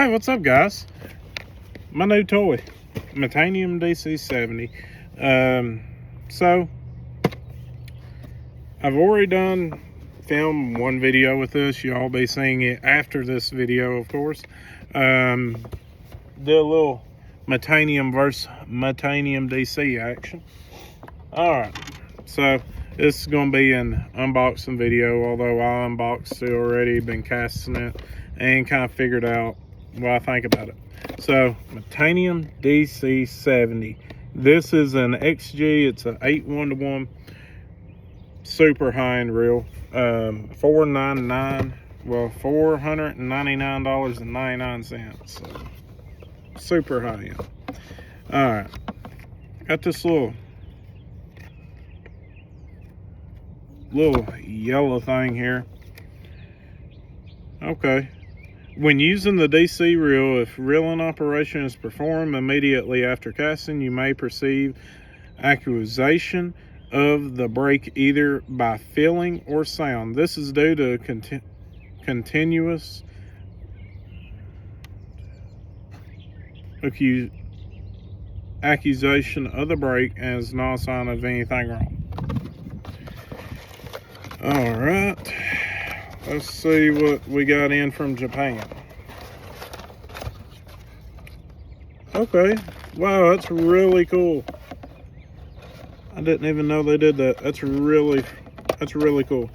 Hey, what's up, guys? My new toy, metanium DC70. So I've already filmed one video with this. Y'all be seeing it after this video, of course. The little metanium versus metanium DC action. All right, so this is going to be an unboxing video, although I unboxed it already, been casting it, and kind of figured out what I think about it. So, metanium DC70. This is an XG. It's an 8-1-to-1 super high-end reel. $499.99. So, super high-end. All right, got this little yellow thing here. Okay. When using the DC reel, if reeling operation is performed immediately after casting, you may perceive accusation of the brake either by feeling or sound. This is due to continuous accusation of the brake and is not a sign of anything wrong. All right, let's see what we got in from Japan. Okay, wow, that's really cool. I didn't even know they did that. That's really cool.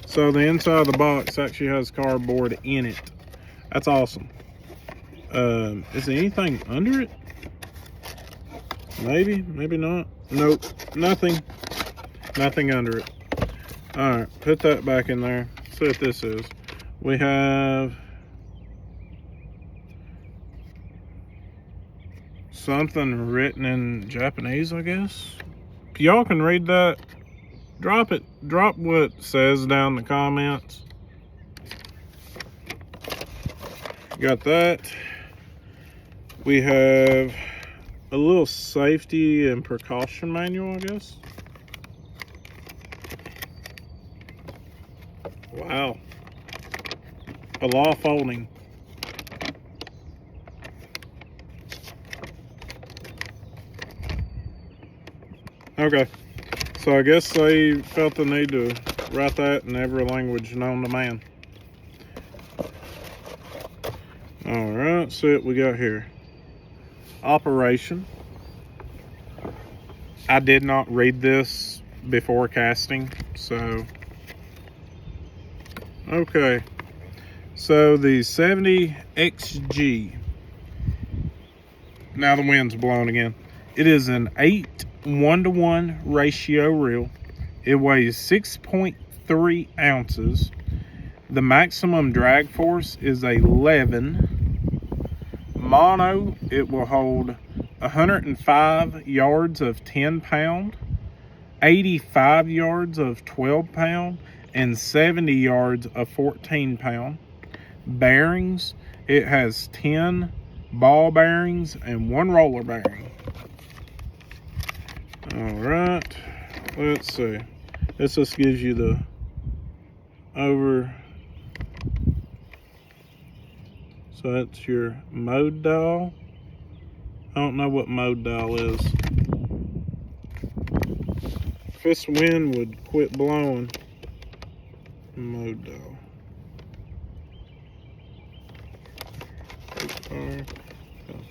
So the inside of the box actually has cardboard in it. That's awesome. Is there anything under it? Maybe not. Nope, nothing under it. All right, put that back in there. See what this is. We have something written in Japanese, I guess. Y'all can read that. Drop what it says down in the comments. Got that. We have a little safety and precaution manual, I guess. Wow. A law folding. Okay. So I guess they felt the need to write that in every language known to man. Alright, so what we got here. Operation. I did not read this before casting, so okay, so the 70XG. Now the wind's blowing again. It is an 8-1-to-1 ratio reel. It weighs 6.3 ounces. The maximum drag force is 11. Mono, it will hold 105 yards of 10 pound, 85 yards of 12 pound, and 70 yards of 14 pound. Bearings, it has 10 ball bearings and 1 roller bearing. All right, let's see. This just gives you the over. So that's your mode dial. I don't know what mode dial is. If this wind would quit blowing. Mode dial.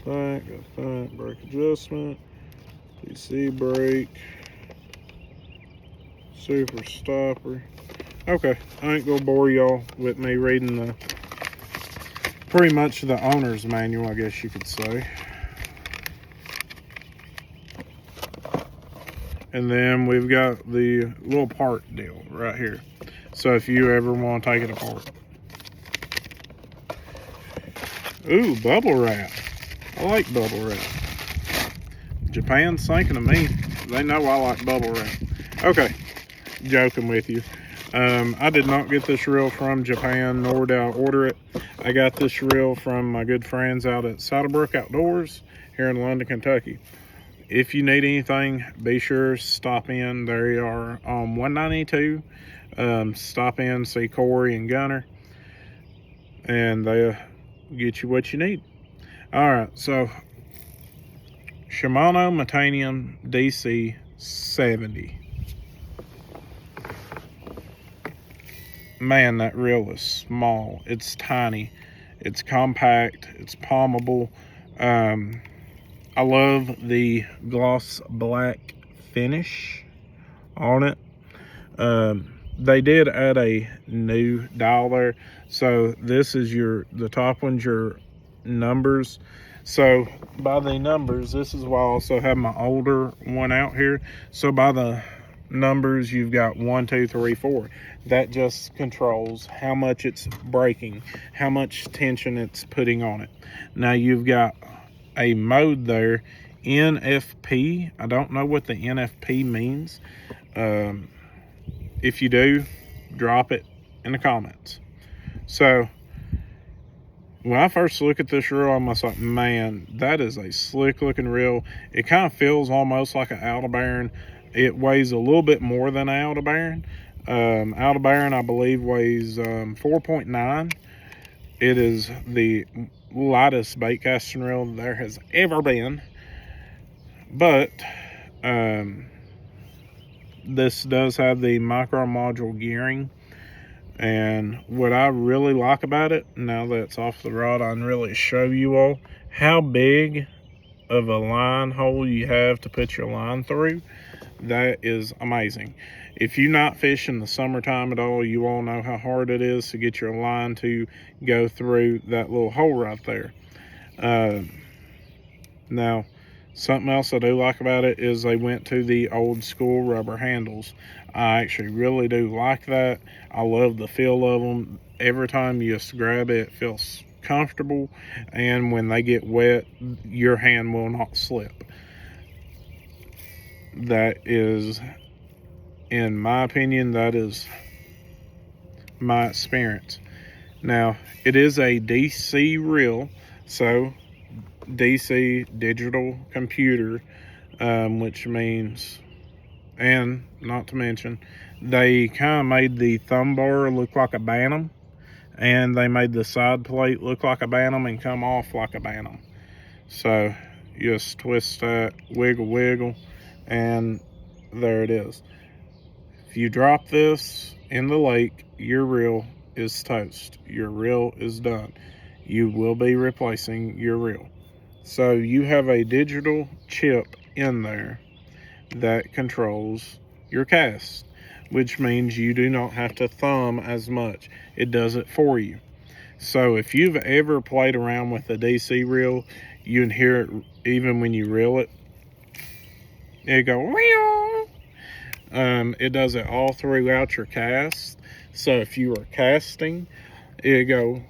Got that, brake adjustment, PC brake, super stopper. Okay, I ain't gonna bore y'all with me reading the pretty much the owner's manual, I guess you could say. And then we've got the little part deal right here. So if you ever want to take it apart. Ooh, bubble wrap. I like bubble wrap. Japan's thinking of me. They know I like bubble wrap. Okay, joking with you. I did not get this reel from Japan, nor did I order it. I got this reel from my good friends out at Saddlebrook Outdoors here in London, Kentucky. If you need anything, be sure to stop in. They are on 192. Stop in, see Corey and Gunner, and get you what you need. All right, so Shimano Metanium DC 70. Man, that reel is small. It's tiny. It's compact. It's palmable. I love the gloss black finish on it. They did add a new dial there. So this is the top one's your numbers. So by the numbers, this is why I also have my older one out here. So by the numbers, you've got 1, 2, 3, 4. That just controls how much it's braking, how much tension it's putting on it. Now you've got a mode there, NFP. I don't know what the NFP means. If you do, drop it in the comments. So when I first look at this reel, I'm just like, man, that is a slick looking reel. It kind of feels almost like an Aldebaran. It weighs a little bit more than an Aldebaran. Aldebaran, I believe, weighs 4.9. It is the lightest bait casting reel there has ever been. But this does have the micro module gearing. And what I really like about it, now that it's off the rod, I can really show you all how big of a line hole you have to put your line through. That is amazing. If you're not fishing the summertime at all, you all know how hard it is to get your line to go through that little hole right there. Now, something else I do like about it is they went to the old school rubber handles. I actually really do like that. I love the feel of them. Every time you just grab it, it feels comfortable, and when they get wet, your hand will not slip. That is, in my opinion, that is my experience. Now, it is a DC reel, so DC, digital computer, which means, and not to mention, they kind of made the thumb bar look like a Bantam, and they made the side plate look like a Bantam and come off like a Bantam. So you just twist that, wiggle, wiggle, and there it is. If you drop this in the lake, your reel is toast. Your reel is done. You will be replacing your reel. So you have a digital chip in there that controls your cast, which means you do not have to thumb as much. It does it for you. So if you've ever played around with a DC reel, you can hear it even when you reel it. It go, it does it all throughout your cast. So if you are casting, it go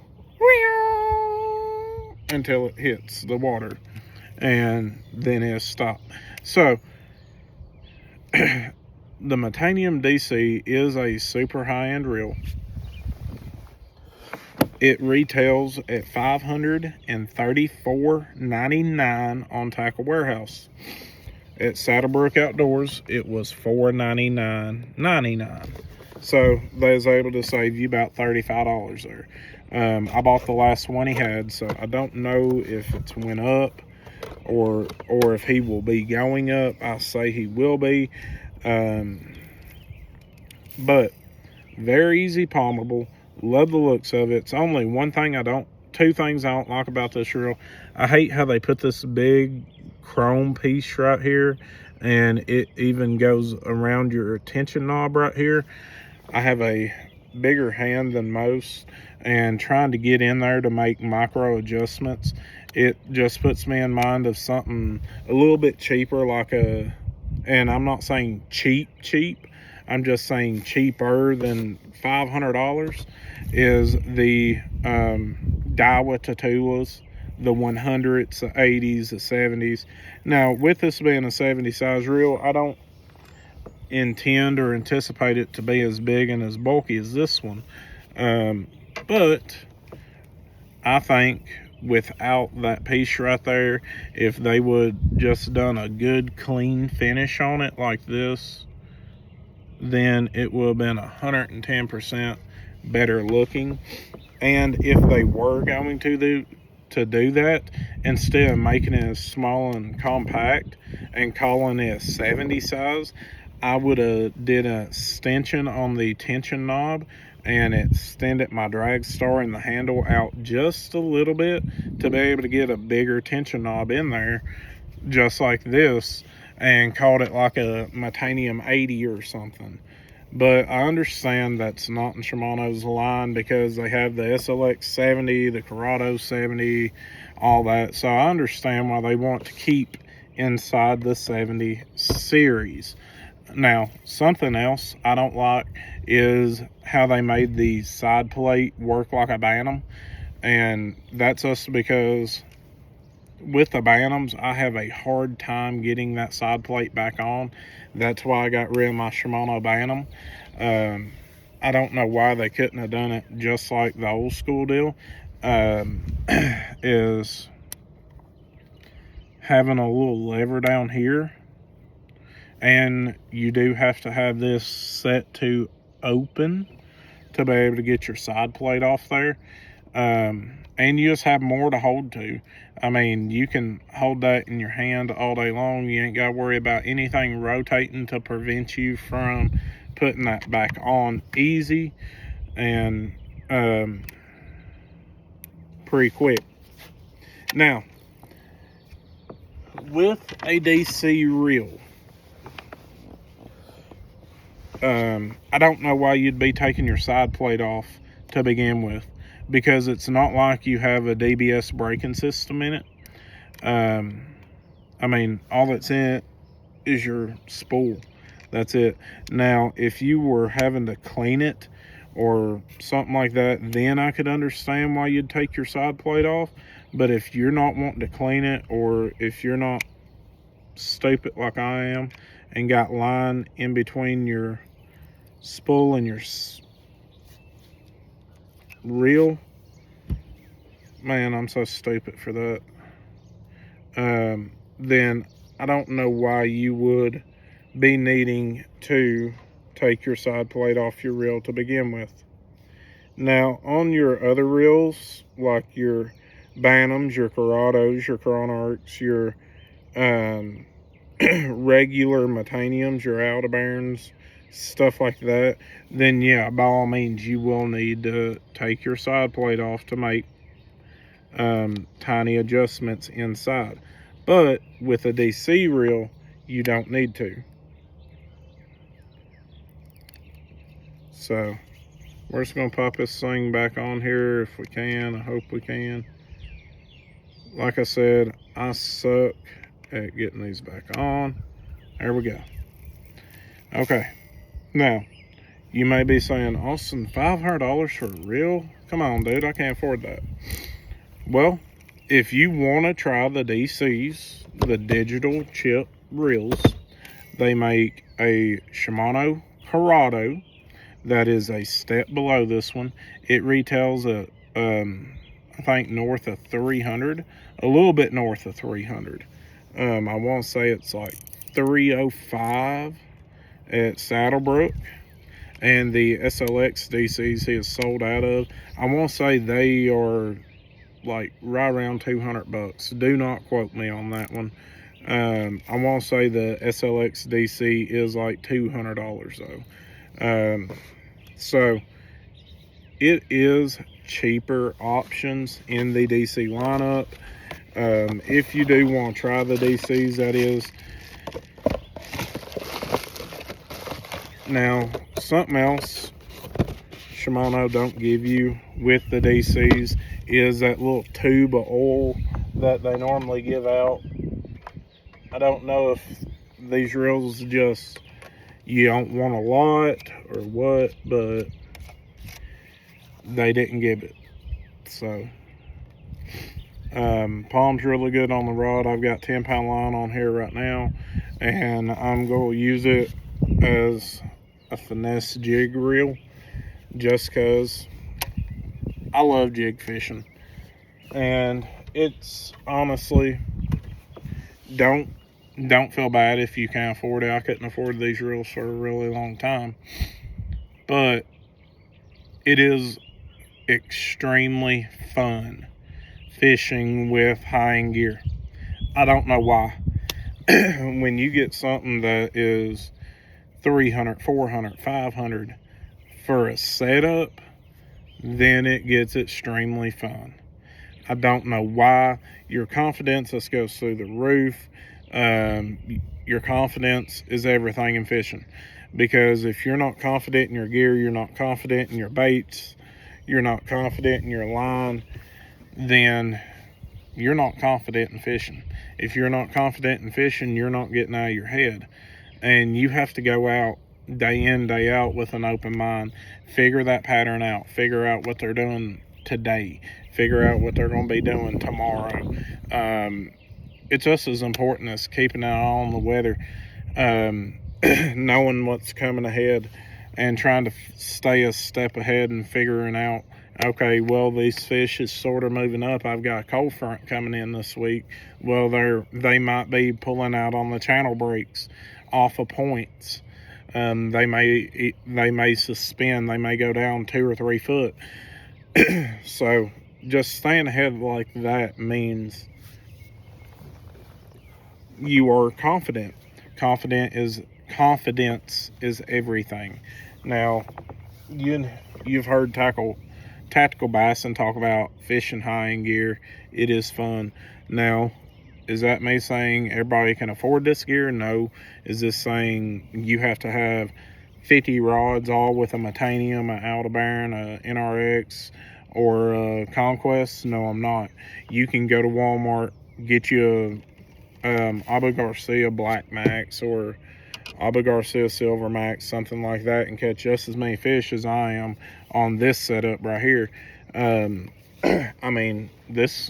until it hits the water, and then it'll stop. So the Metanium DC is a super high-end reel. It retails at $534.99 on Tackle Warehouse. At Saddlebrook Outdoors, it was $499.99. So they was able to save you about $35 there. I bought the last one he had, so I don't know if it's went up or if he will be going up. I say he will be. But very easy palmable. Love the looks of it. It's only two things I don't like about this reel. I hate how they put this big chrome piece right here, and it even goes around your tension knob right here. I have a bigger hand than most, and trying to get in there to make micro adjustments, it just puts me in mind of something a little bit cheaper, and I'm not saying cheap, I'm just saying cheaper than $500, is the Daiwa Tatulas, the 100s, the 80s, the 70s. Now, with this being a 70 size reel, I don't intend or anticipate it to be as big and as bulky as this one. But I think without that piece right there, if they would just done a good clean finish on it like this, then it would have been 110% better looking. And if they were going to do that, instead of making it as small and compact and calling it a 70 size, I would have did an extension on the tension knob and extended my drag star and the handle out just a little bit to be able to get a bigger tension knob in there, just like this, and called it like a metanium 80 or something. But I understand that's not in Shimano's line because they have the SLX 70, the Corrado 70, all that. So I understand why they want to keep inside the 70 series. Now, something else I don't like is how they made the side plate work like a Bantam. And that's just because with the Bantams, I have a hard time getting that side plate back on. That's why I got rid of my Shimano Bantam. I don't know why they couldn't have done it just like the old school deal. Is having a little lever down here, and you do have to have this set to open to be able to get your side plate off there. And you just have more to hold to. I mean, you can hold that in your hand all day long. You ain't got to worry about anything rotating to prevent you from putting that back on easy and pretty quick. Now, with a DC reel, I don't know why you'd be taking your side plate off to begin with, because it's not like you have a DBS braking system in it. I mean, all that's in it is your spool. That's it. Now, if you were having to clean it or something like that, then I could understand why you'd take your side plate off. But if you're not wanting to clean it, or if you're not stupid like I am and got line in between your spool and your reel, man, I'm so stupid for that. Then I don't know why you would be needing to take your side plate off your reel to begin with. Now, on your other reels, like your Bantams, your Corrados, your Chronarchs, your regular metaniums, your Aldebarans, stuff like that, then yeah, by all means, you will need to take your side plate off to make tiny adjustments inside. But with a DC reel, you don't need to. So we're just going to pop this thing back on here if we can. I hope we can. Like I said, I suck at getting these back on. There we go. Okay. Now, you may be saying, Austin, $500 for a reel? Come on, dude, I can't afford that. Well, if you want to try the DCs, the digital chip reels, they make a Shimano Corrado that is a step below this one. It retails at, I think, north of 300, a little bit north of 300. I want to say it's like 305 at Saddlebrook. And the SLX DCs he is sold out of, I want to say they are like right around 200 bucks. Do not quote me on that one. I want to say the SLX DC is like $200 though. So it is cheaper options in the DC lineup. If you do want to try the DCs, that is. Now, something else Shimano don't give you with the DCs is that little tube of oil that they normally give out. I don't know if these reels just you don't want a lot or what, but they didn't give it. So palm's really good on the rod. I've got 10-pound line on here right now, and I'm going to use it as a finesse jig reel just because I love jig fishing. And it's honestly, don't feel bad if you can't afford it. I couldn't afford these reels for a really long time, but it is extremely fun fishing with high-end gear. I don't know why. When you get something that is 300, 400, 500 for a setup, then it gets extremely fun. I don't know why. Your confidence just goes through the roof. Your confidence is everything in fishing, because if you're not confident in your gear, you're not confident in your baits, you're not confident in your line, then you're not confident in fishing. If you're not confident in fishing, you're not getting out of your head. And you have to go out day in, day out with an open mind. Figure that pattern out. Figure out what they're doing today. Figure out what they're going to be doing tomorrow. It's just as important as keeping an eye on the weather, knowing what's coming ahead, and trying to stay a step ahead and figuring out, okay, well, these fish is sort of moving up. I've got a cold front coming in this week. Well, they might be pulling out on the channel breaks off of points. They may suspend. They may go down 2 or 3 foot. So just staying ahead like that means you are confident. Confidence is everything. Now, you've heard tactical bassing talk about fishing high-end gear. It is fun. Now, is that me saying everybody can afford this gear? No. Is this saying you have to have 50 rods all with a metanium, an Aldebaran, a NRX, or a Conquest? No, I'm not. You can go to Walmart, get you a Abu Garcia Black Max or Abu Garcia Silver Max, something like that, and catch just as many fish as I am on this setup right here. I mean, this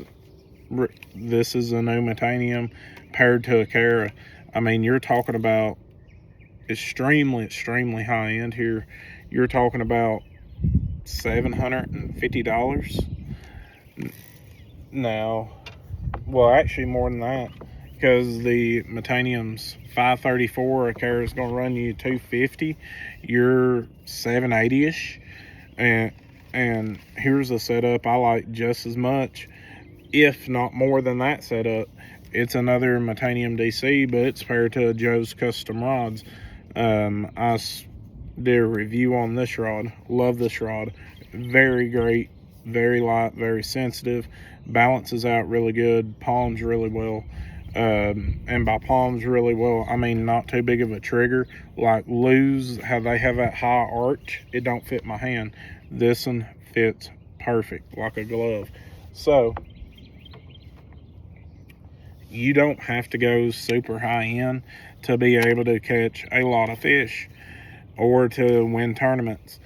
is a new metanium paired to a Cara. I mean, you're talking about extremely high end here. You're talking about $750 now. Well, actually more than that, because the metanium's $534. A Cara is going to run you $250. You're $780ish. And here's a setup I like just as much, if not more than that setup. It's another metanium DC, but it's paired to Joe's Custom Rods. I did a review on this rod. Love this rod. Very great, very light, very sensitive, balances out really good, palms really well. And by palms really well, I mean not too big of a trigger. Like Lou's, how they have that high arch, it don't fit my hand. This one fits perfect, like a glove. So you don't have to go super high end to be able to catch a lot of fish or to win tournaments.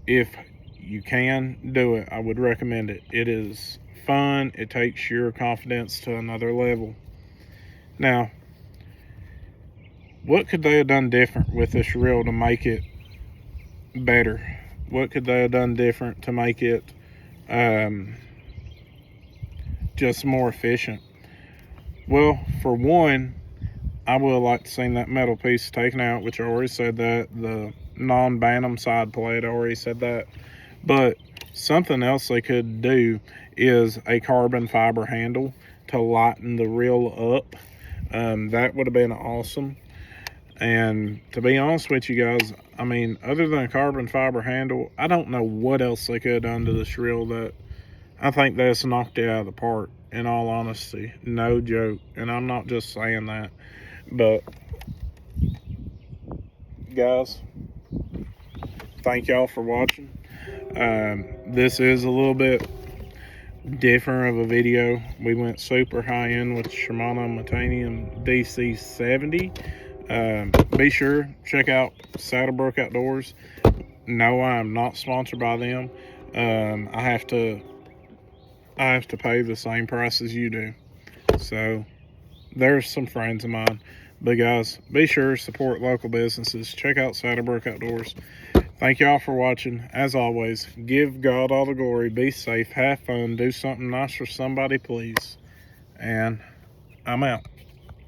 If you can do it, I would recommend it. It is fun. It takes your confidence to another level. Now, what could they have done different with this reel to make it better? What could they have done different to make it just more efficient? Well, for one, I would like to see that metal piece taken out, which I already said that. The non-bantam side plate, I already said that. But something else they could do is a carbon fiber handle to lighten the reel up. That would have been awesome. And to be honest with you guys, I mean, other than a carbon fiber handle, I don't know what else they could have done to this reel that I think that's knocked it out of the park, in all honesty. No joke. And I'm not just saying that. But, guys, thank y'all for watching. This is a little bit different of a video. We went super high end with Shimano Metanium DC70. Be sure check out Saddlebrook Outdoors. No, I am not sponsored by them. I have to pay the same price as you do. So there's some friends of mine. But guys, be sure to support local businesses. Check out Saddlebrook Outdoors. Thank y'all for watching. As always, give God all the glory. Be safe. Have fun. Do something nice for somebody, please. And I'm out.